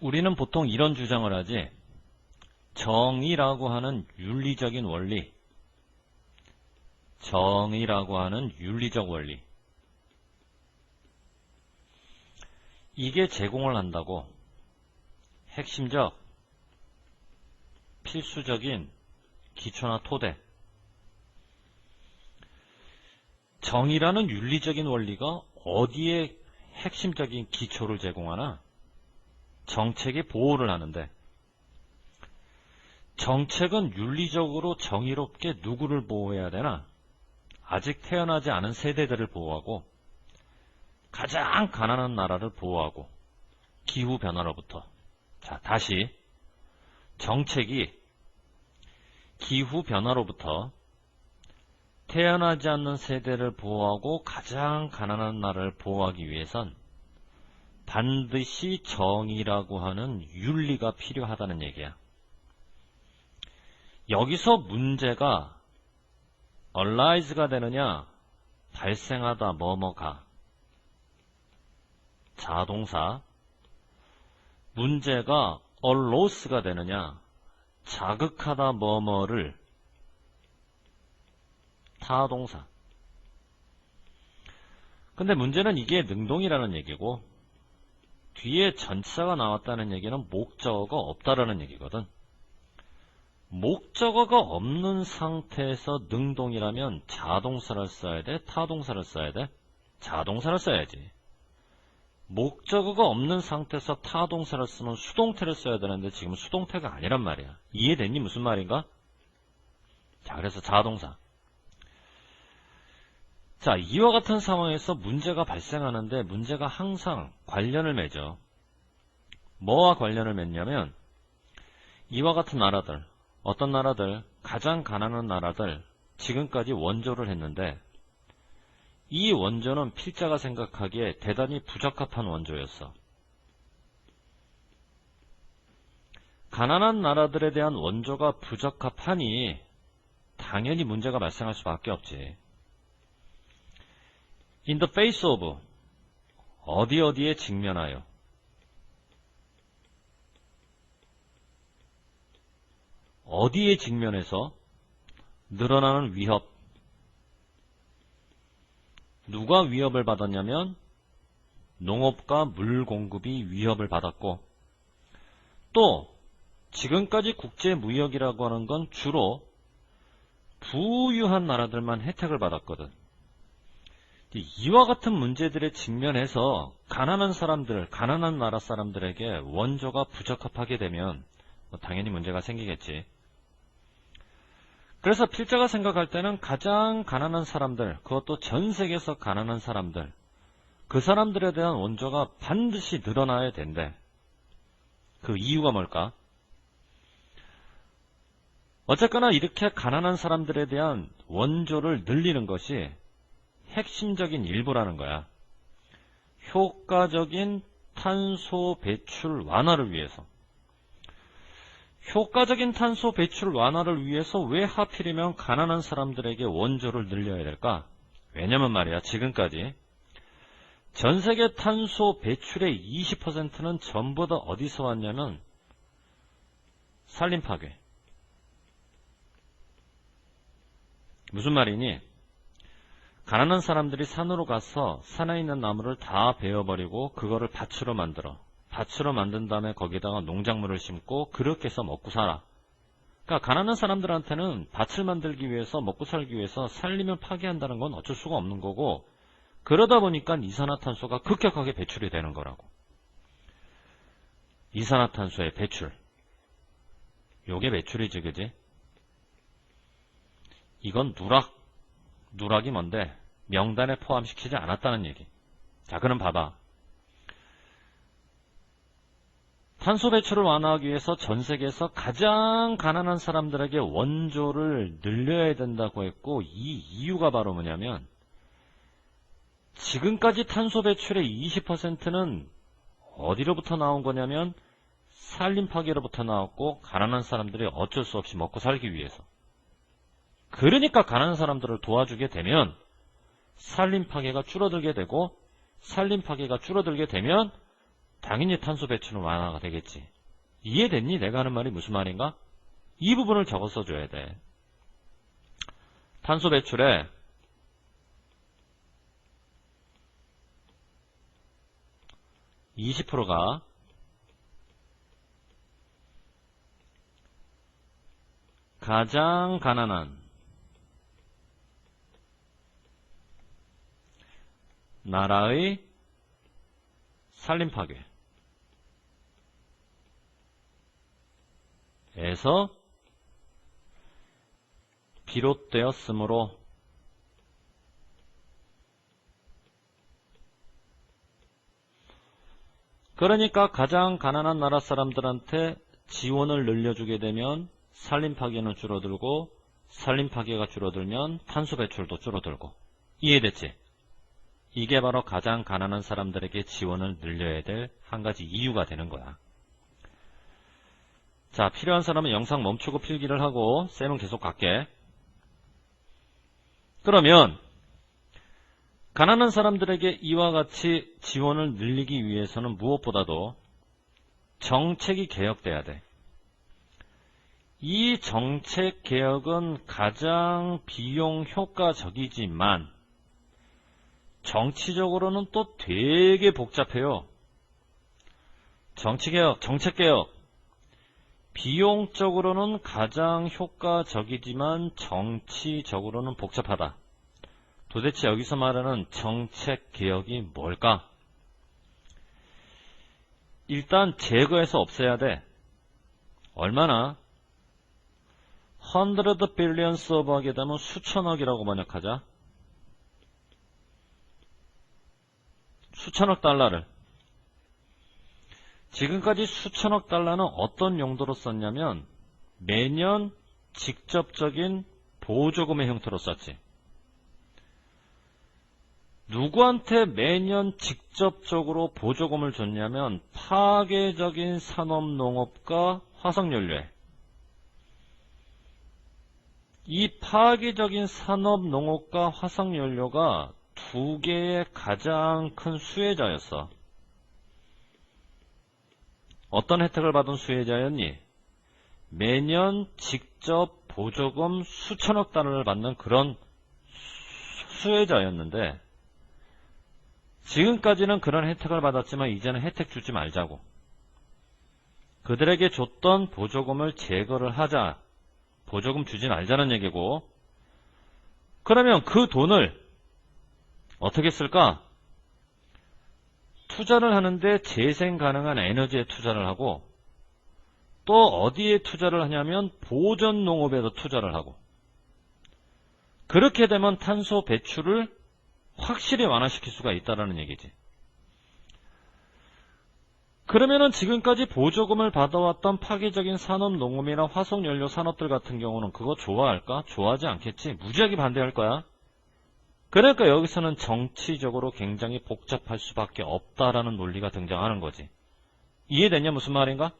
우리는 보통 이런 주장을 하지. 정의라고 하는 윤리적인 원리, 정의라고 하는 윤리적 원리, 이게 제공을 한다고 핵심적, 필수적인 기초나 토대. 정의라는 윤리적인 원리가 어디에 핵심적인 기초를 제공하나? 정책의 보호를 하는데, 정책은 윤리적으로 정의롭게 누구를 보호해야 되나? 아직 태어나지 않은 세대들을 보호하고, 가장 가난한 나라를 보호하고, 기후변화로부터. 자, 다시 정책이 기후변화로부터 태어나지 않는 세대를 보호하고 가장 가난한 나라를 보호하기 위해선 반드시 정의라고 하는 윤리가 필요하다는 얘기야. 여기서 문제가 arise가 되느냐, 발생하다 뭐뭐가, 자동사. 문제가 arouse가 되느냐, 자극하다 뭐뭐를, 타동사. 근데 문제는 이게 능동이라는 얘기고, 뒤에 전치사가 나왔다는 얘기는 목적어가 없다라는 얘기거든. 목적어가 없는 상태에서 능동이라면 자동사를 써야 돼? 타동사를 써야 돼? 자동사를 써야지. 목적어가 없는 상태에서 타동사를 쓰면 수동태를 써야 되는데 지금 수동태가 아니란 말이야. 이해됐니? 무슨 말인가? 자, 그래서 자동사. 자, 이와 같은 상황에서 문제가 발생하는데 문제가 항상 관련을 맺어. 뭐와 관련을 맺냐면 이와 같은 나라들, 어떤 나라들, 가장 가난한 나라들, 지금까지 원조를 했는데 이 원조는 필자가 생각하기에 대단히 부적합한 원조였어. 가난한 나라들에 대한 원조가 부적합하니 당연히 문제가 발생할 수밖에 없지. In the face of, 어디에 직면하여, 어디에 직면해서 늘어나는 위협. 누가 위협을 받았냐면 농업과 물 공급이 위협을 받았고, 또 지금까지 국제무역이라고 하는 건 주로 부유한 나라들만 혜택을 받았거든. 이와 같은 문제들에 직면해서 가난한 사람들, 가난한 나라 사람들에게 원조가 부적합하게 되면 당연히 문제가 생기겠지. 그래서 필자가 생각할 때는 가장 가난한 사람들, 그것도 전 세계에서 가난한 사람들, 그 사람들에 대한 원조가 반드시 늘어나야 된대. 그 이유가 뭘까? 어쨌거나 이렇게 가난한 사람들에 대한 원조를 늘리는 것이 핵심적인 일부라는 거야. 효과적인 탄소 배출 완화를 위해서. 효과적인 탄소 배출 완화를 위해서 왜 하필이면 가난한 사람들에게 원조를 늘려야 될까? 왜냐면 말이야, 지금까지 전 세계 탄소 배출의 20%는 전부 다 어디서 왔냐면 산림 파괴. 무슨 말이니? 가난한 사람들이 산으로 가서 산에 있는 나무를 다 베어버리고 그거를 밭으로 만들어. 밭으로 만든 다음에 거기다가 농작물을 심고 그렇게 해서 먹고 살아. 그러니까 가난한 사람들한테는 밭을 만들기 위해서, 먹고 살기 위해서 산림을 파괴한다는 건 어쩔 수가 없는 거고, 그러다 보니까 이산화탄소가 급격하게 배출이 되는 거라고. 이산화탄소의 배출. 요게 배출이지, 그지? 이건 누락이 뭔데? 명단에 포함시키지 않았다는 얘기. 자, 그럼 봐봐. 탄소 배출을 완화하기 위해서 전 세계에서 가장 가난한 사람들에게 원조를 늘려야 된다고 했고, 이 이유가 바로 뭐냐면 지금까지 탄소 배출의 20%는 어디로부터 나온 거냐면 산림 파괴로부터 나왔고, 가난한 사람들이 어쩔 수 없이 먹고 살기 위해서. 그러니까 가난한 사람들을 도와주게 되면 산림 파괴가 줄어들게 되고, 산림 파괴가 줄어들게 되면 당연히 탄소 배출은 완화가 되겠지. 이해됐니? 내가 하는 말이 무슨 말인가? 이 부분을 적어 써줘야 돼. 탄소 배출에 20%가 가장 가난한 나라의 산림 파괴에서 비롯되었으므로 그러니까 가장 가난한 나라 사람들한테 지원을 늘려주게 되면 산림 파괴는 줄어들고 산림 파괴가 줄어들면 탄소 배출도 줄어들고. 이해됐지? 이게 바로 가장 가난한 사람들에게 지원을 늘려야 될 한 가지 이유가 되는 거야. 자, 필요한 사람은 영상 멈추고 필기를 하고 쌤은 계속 갈게. 그러면 가난한 사람들에게 이와 같이 지원을 늘리기 위해서는 무엇보다도 정책이 개혁돼야 돼. 이 정책 개혁은 가장 비용 효과적이지만 정치적으로는 또 되게 복잡해요. 정치개혁, 정책개혁. 비용적으로는 가장 효과적이지만 정치적으로는 복잡하다. 도대체 여기서 말하는 정책개혁이 뭘까? 일단 제거해서 없애야 돼. 얼마나? 100 billions of 하게 되면 수천억이라고 번역하자. 수천억 달러를. 지금까지 수천억 달러는 어떤 용도로 썼냐면 매년 직접적인 보조금의 형태로 썼지. 누구한테 매년 직접적으로 보조금을 줬냐면 파괴적인 산업농업과 화석연료에. 이 파괴적인 산업농업과 화석연료가 두 개의 가장 큰 수혜자였어. 어떤 혜택을 받은 수혜자였니? 매년 직접 보조금 수천억 달러를 받는 그런 수혜자였는데 지금까지는 그런 혜택을 받았지만 이제는 혜택 주지 말자고. 그들에게 줬던 보조금을 제거를 하자. 보조금 주지 말자는 얘기고. 그러면 그 돈을 어떻게 쓸까? 투자를 하는데 재생 가능한 에너지에 투자를 하고 또 어디에 투자를 하냐면 보전 농업에도 투자를 하고. 그렇게 되면 탄소 배출을 확실히 완화시킬 수가 있다는 얘기지. 그러면은 지금까지 보조금을 받아왔던 파괴적인 산업농업이나 화석연료 산업들 같은 경우는 그거 좋아할까? 좋아하지 않겠지. 무지하게 반대할 거야. 그러니까 여기서는 정치적으로 굉장히 복잡할 수밖에 없다라는 논리가 등장하는 거지. 이해됐냐? 무슨 말인가?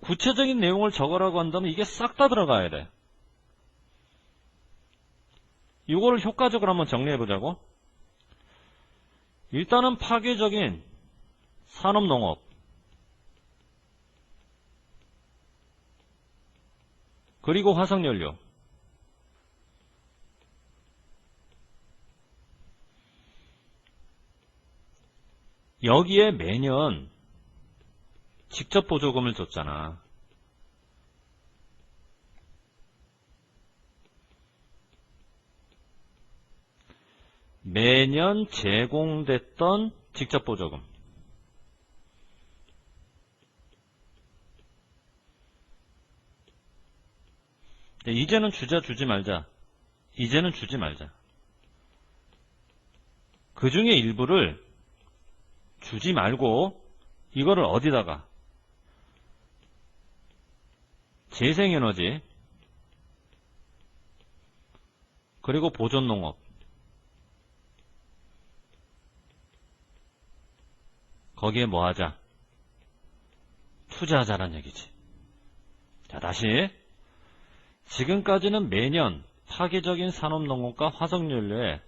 구체적인 내용을 적으라고 한다면 이게 싹 다 들어가야 돼. 이거를 효과적으로 한번 정리해보자고. 일단은 파괴적인 산업농업, 그리고 화석연료. 여기에 매년 직접 보조금을 줬잖아. 매년 제공됐던 직접 보조금. 이제는 주지 말자. 이제는 주지 말자. 그 중에 일부를 주지 말고 이거를 어디다가 재생에너지 그리고 보존농업 거기에 뭐 하자? 투자하자란 얘기지. 자, 다시. 지금까지는 매년 파괴적인 산업농업과 화석연료에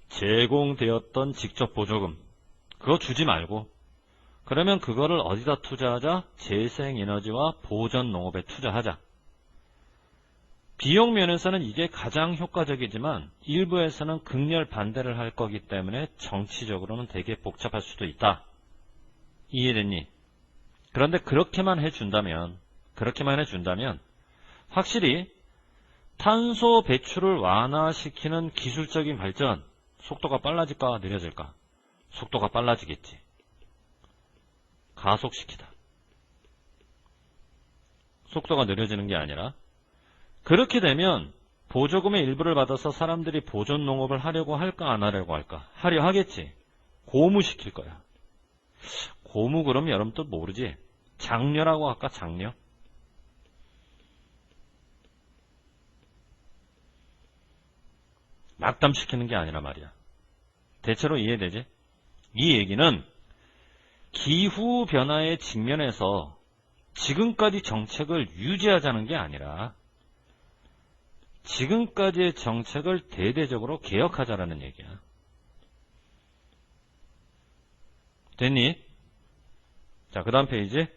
제공되었던 직접 보조금 그거 주지 말고 그러면 그거를 어디다 투자하자? 재생에너지와 보전농업에 투자하자. 비용 면에서는 이게 가장 효과적이지만 일부에서는 극렬 반대를 할 거기 때문에 정치적으로는 되게 복잡할 수도 있다. 이해됐니? 그런데 그렇게만 해준다면 확실히 탄소 배출을 완화시키는 기술적인 발전, 속도가 빨라질까 느려질까? 속도가 빨라지겠지. 가속시키다. 속도가 느려지는 게 아니라, 그렇게 되면 보조금의 일부를 받아서 사람들이 보존농업을 하려고 할까 안 하려고 할까? 하려 하겠지. 고무시킬 거야. 고무 그럼 여러분 또 모르지? 장려라고 할까? 장려? 낙담시키는 게 아니라 말이야. 대체로 이해되지? 이 얘기는 기후변화에 직면해서 지금까지 정책을 유지하자는 게 아니라 지금까지의 정책을 대대적으로 개혁하자라는 얘기야. 됐니? 자, 그 다음 페이지.